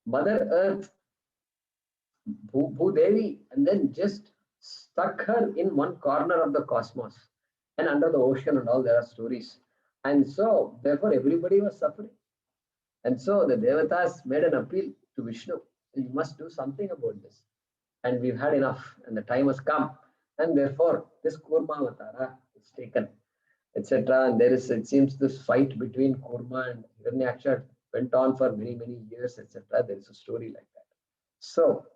Mother Earth, Bhudevi, and then just stuck her in one corner of the cosmos and under the ocean and all. There are stories. And so, therefore, everybody was suffering. And so the Devatas made an appeal to Vishnu. You must do something about this. And we've had enough, and the time has come. And therefore, this Kurma Avatara is taken, etc. And there is, it seems, this fight between Kurma and Hiranyaksha went on for many, many years, etc. There is a story like that. So,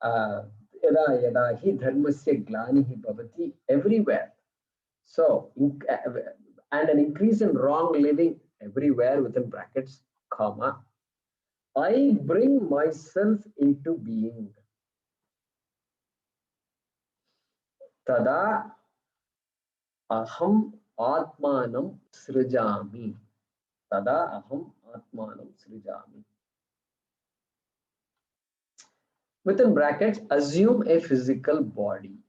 yada yada hi dharmasya glanihi bhavati, everywhere. So, and an increase in wrong living everywhere within brackets, comma, I bring myself into being. Tada aham atmanam srijami. Tada aham atmanam srijami. Within brackets, assume a physical body.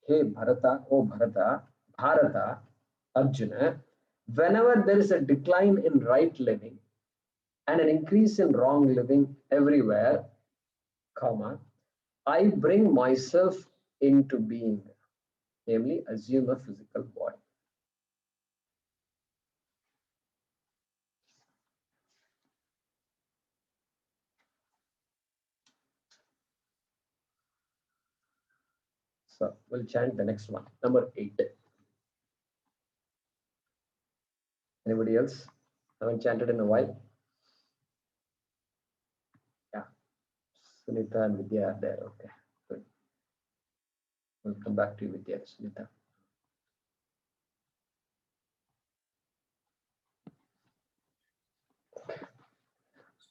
Hey Bharata, oh Bharata, Bharata, Arjuna, whenever there is a decline in right living and an increase in wrong living everywhere, comma, I bring myself into being, namely assume a physical body. So we'll chant the next one, number 8. Anybody else? Haven't chanted in a while. Yeah, Sunita and Vidya are there. Okay, good. We'll come back to you, Vidya, Sunita.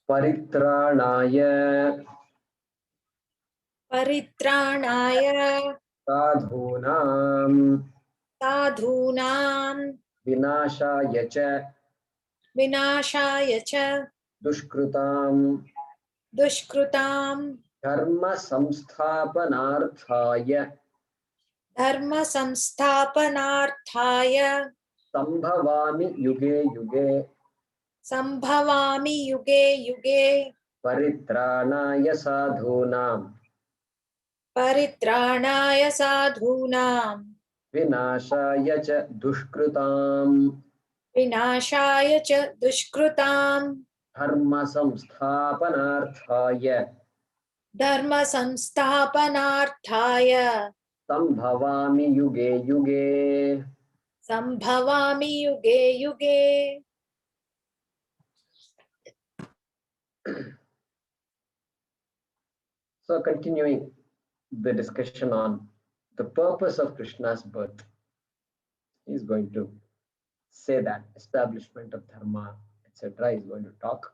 Paritrāṇāya sadhūnām vināṣāya ca duṣkrūtāṃ dharma samsthapanārthāya sambhavāmi yuge paritrāṇāya sadhūnām vināṣāya ca duṣkrūtāṃ dharma samsthapanārthāya sambhavāmi yuge yuge. So continuing the discussion on the purpose of Krishna's birth, he is going to say that establishment of Dharma, etc. is going to talk,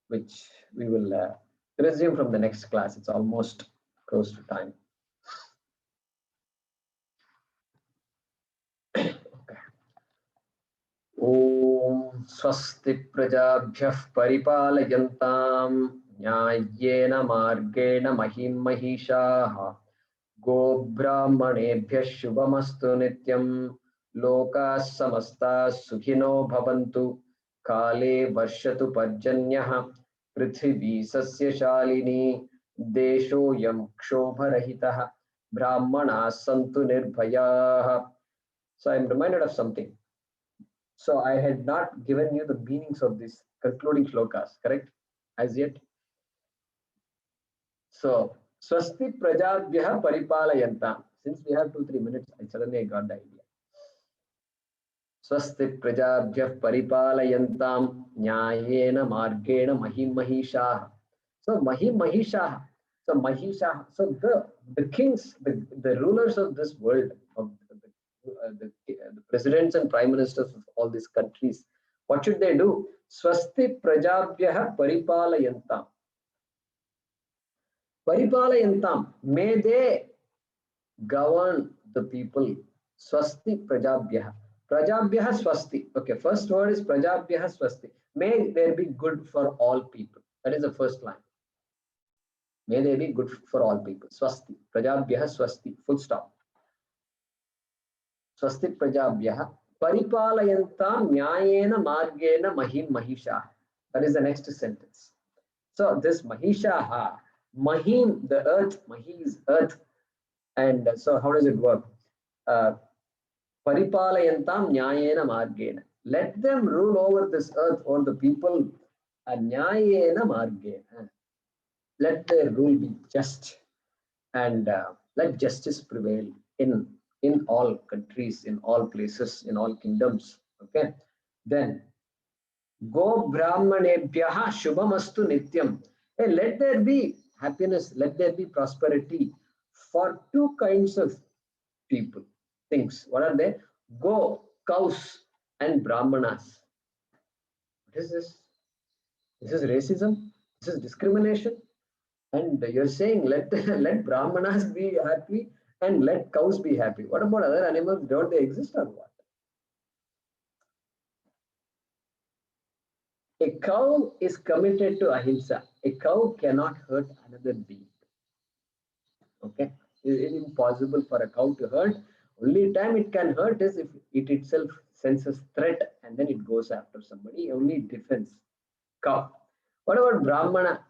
which we will resume from the next class. It's almost close to time. Om swasti prajabhyah paripalayantam nyayena margena mahim mahishaha go brahmanebhyah shubhamastu nityam lokas samastas sukhino bhavantu kale varshatu parjanyah prithvi sasya shalini desho yam kshobarahitah brahmanas santu nirbhayah. So I'm reminded of something. So I had not given you the meanings of these concluding shlokas, correct? As yet. So swasti prajabhyah paripalayantam. Since we have 2-3 minutes, I got the idea. Swasti prajabhyah paripalayantam nyayena margena mahim mahishah. So mahim mahishah. So mahishah. So the kings, the rulers of this world, of the presidents and prime ministers of all these countries, what should they do? Swasti prajabhyah paripalayantam. Paripalayantam. May they govern the people. Swasti prajabhyah. Prajabhyah swasti. Okay, first word is Prajabhyah swasti. May there be good for all people. That is the first line. May they be good for all people. Swasti. Prajabhyah swasti. Full stop. Swasti Prajabhyah. Paripalayantam nyayena margena mahim mahisha. That is the next sentence. So this mahishaha, mahim, the earth, mahi is earth. And so how does it work? Paripalayantam nyayena margena. Let them rule over this earth or the people. Nyayena margena. Let their rule be just, and let justice prevail in all countries, in all places, in all kingdoms. Okay. Then go brahmanebhyaha shubhamastu nityam. Hey, let there be happiness, let there be prosperity for two kinds of people, things. What are they? Go, cows, and brahmanas. What is this? This is racism. This is discrimination. And you're saying let let brahmanas be happy and let cows be happy. What about other animals? Don't they exist or what? A cow is committed to ahimsa. A cow cannot hurt another being. Okay, it is impossible for a cow to hurt. Only time it can hurt is if it itself senses threat and then it goes after somebody. Only defense. Cow. What about brahmana?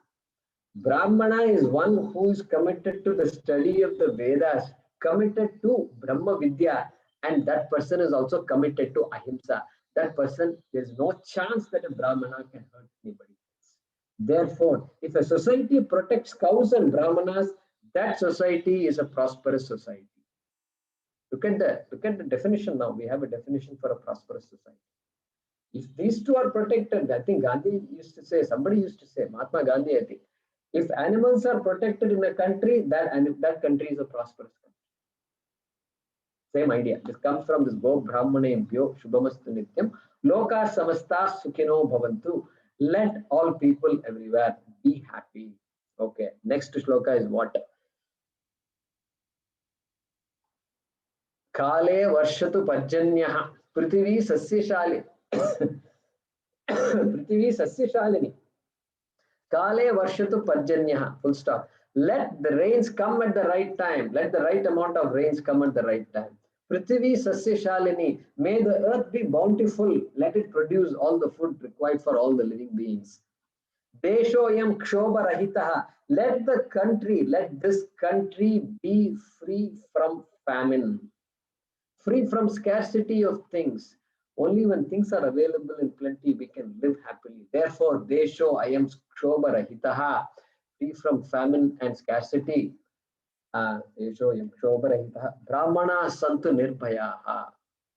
Brahmana is one who is committed to the study of the Vedas, committed to Brahma Vidya, and that person is also committed to ahimsa. That person, there's no chance that a Brahmana can hurt anybody else. Therefore, if a society protects cows and Brahmanas, that society is a prosperous society. Look at the definition now. We have a definition for a prosperous society. If these two are protected, I think Gandhi used to say, somebody used to say, Mahatma Gandhi, I think, if animals are protected in a country, that country is a prosperous country. Same idea. This comes from this Go Brahmanebhyo Shubhamastu Nityam. Loka Samasta Sukhino Bhavantu. Let all people everywhere be happy. Okay. Next shloka is what? Kale Varshatu Pajjanyaha Prithvi Sasyashali. Prithvi Sasyashalini. Kale Varshatu Pajjanyaha. Full stop. Let the rains come at the right time. Let the right amount of rains come at the right time. Prithvi Sasyashalini. May the earth be bountiful. Let it produce all the food required for all the living beings. Deshoyam Kshoba Rahitaha. Let this country be free from famine, free from scarcity of things. Only when things are available in plenty, we can live happily. Therefore, Desho Ayam Kshoba Rahitaha, free from famine and scarcity. Desho Ayam Kshoba Rahitaha. Brahmana Santu Nirbhayaha.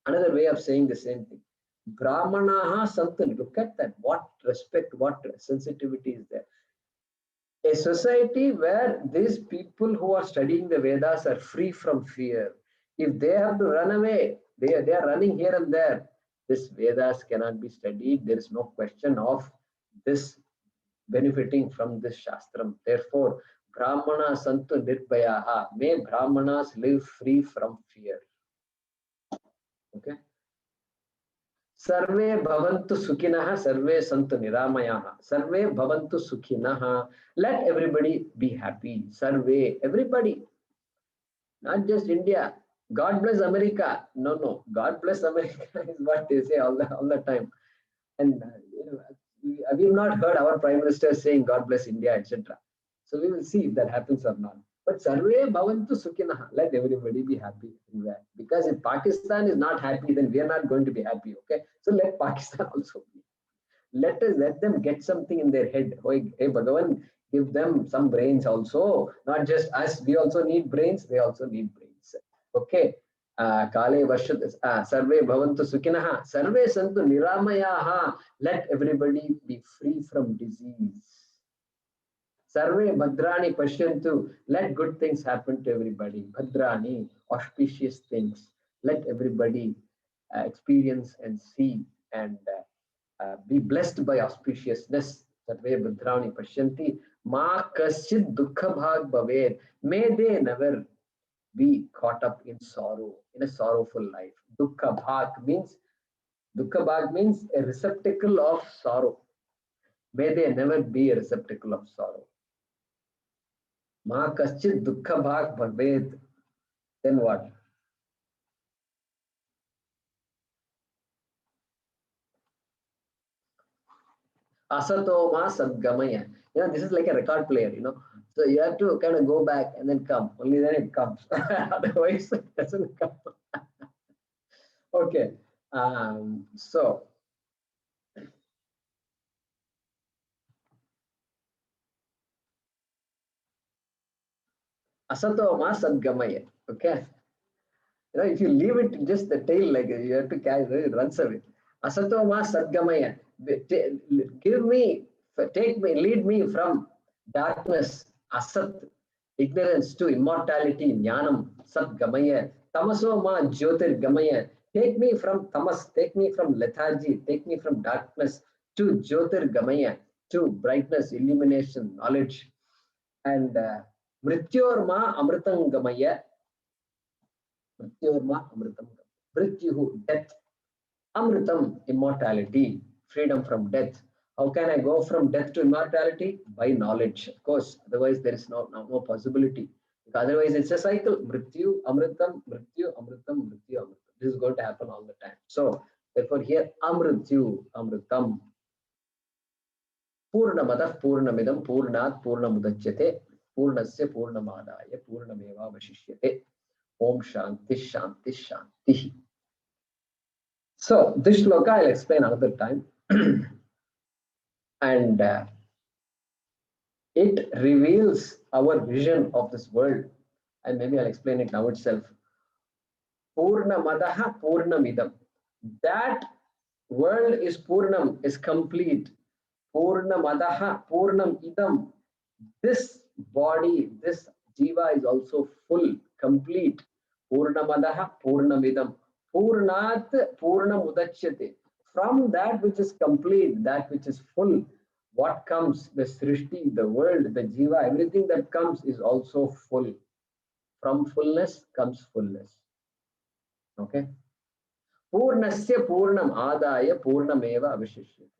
Another way of saying the same thing. Brahmanaha Santu. Look at that. What respect, what sensitivity is there. A society where these people who are studying the Vedas are free from fear. If they have to run away, they are running here and there. This Vedas cannot be studied. There is no question of this benefiting from this Shastram. Therefore, Brahmana Santu Nirbhayaha. May Brahmanas live free from fear. Okay. Sarve bhavantu sukhinaha, sarve santu niramayaha. Sarve bhavantu sukhinaha. Let everybody be happy. Sarve, everybody. Not just India. God bless America. No. God bless America is what they say all the time. And we have not heard our Prime Minister saying God bless India, etc. So we will see if that happens or not. But Sarve Bhavantu Sukhinaha, let everybody be happy everywhere. Because if Pakistan is not happy, then we are not going to be happy. Okay. So let Pakistan also be. Let them get something in their head. Hey Bhagavan, give them some brains also. Not just us. We also need brains. They also need brains. Okay. Kale Varshat Sarve Bhavantu Sukhinaha. Sarve Santu Niramayaha. Let everybody be free from disease. Sarve Bhadrani Pashyantu. Let good things happen to everybody. Bhadrani, auspicious things. Let everybody experience and see and be blessed by auspiciousness. Sarve Bhadrani Pashyanti. Ma Kaschid Dukha Bhag Bhaved. May they never be caught up in sorrow, in a sorrowful life. Dukkha bhag means a receptacle of sorrow. May they never be a receptacle of sorrow. Ma kaschit dukkha bhag bhavet. Then what? Asatoma sadgamaya. This is like a record player, So you have to kind of go back and then come. Only then it comes. Otherwise, it doesn't come. Okay. So Asatoma sadgamaya. Okay. If you leave it just the tail, like you have to carry it runs away. Asatoma sadgamaya. Give me, take me, lead me from darkness, asat, ignorance, to immortality, jnanam, sadgamaya. Tamaso ma jyotir gamaya. Take me from tamas, take me from lethargy, take me from darkness to jyotir gamaya, to brightness, illumination, knowledge. And mrityor ma amritam gamaya. Mrityorma amritam. Mrityuhu, death. Amritam, immortality, freedom from death. How can I go from death to immortality? By knowledge, of course. Otherwise, there is no possibility. Because otherwise, it's a cycle. Mrityu, amritam, mrityu, amritam, mrityu, amritam. This is going to happen all the time. So, therefore, here, amrityu, amritam. Purnamadah, purnamidam, purnat, purnamudachyate, purnasya, purnamadaya, purnameva vashishyate. Om Shanti Shanti Shanti. So this shloka I'll explain another time. And it reveals our vision of this world. And maybe I'll explain it now itself. Purnamadaha Purnamidam. That world is Purnam, is complete. Purnamadaha Purnam Idam. This body, this jiva is also full, complete. Purnamadaha Purnamidam. Purnat Purnamudachyate. From that which is complete, that which is full, what comes, the srishti, the world, the jiva, everything that comes is also full. From fullness comes fullness. Okay? Purnasya Purnam Adaya Purnameva Avishishyate.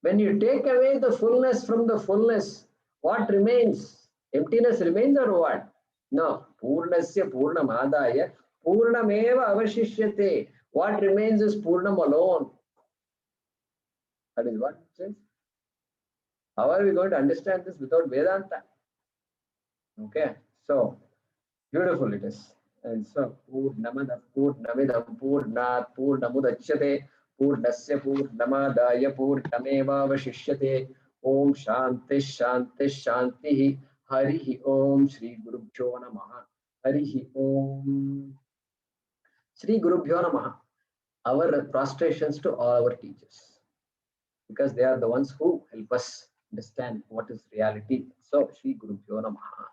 When you take away the fullness from the fullness, what remains? Emptiness remains or what? No. Purnasya Purnam Adaya Purnameva Avashishyate. What remains is Purnam alone. That is what it says. How are we going to understand this without Vedanta? Okay. So, beautiful it is. And so, Purnamada Purnamidam Purnat Purnamudachyate Purnasya Purnamadaya Purnameva Vashishyate. Om Shanti Shanti Shanti. Harihi Om Shri Gurubhyo Namaha. Harihi Om Shri Gurubhyo Namaha. Our prostrations to all our teachers, because they are the ones who help us understand what is reality. So Shri Gurubhyo Namaha.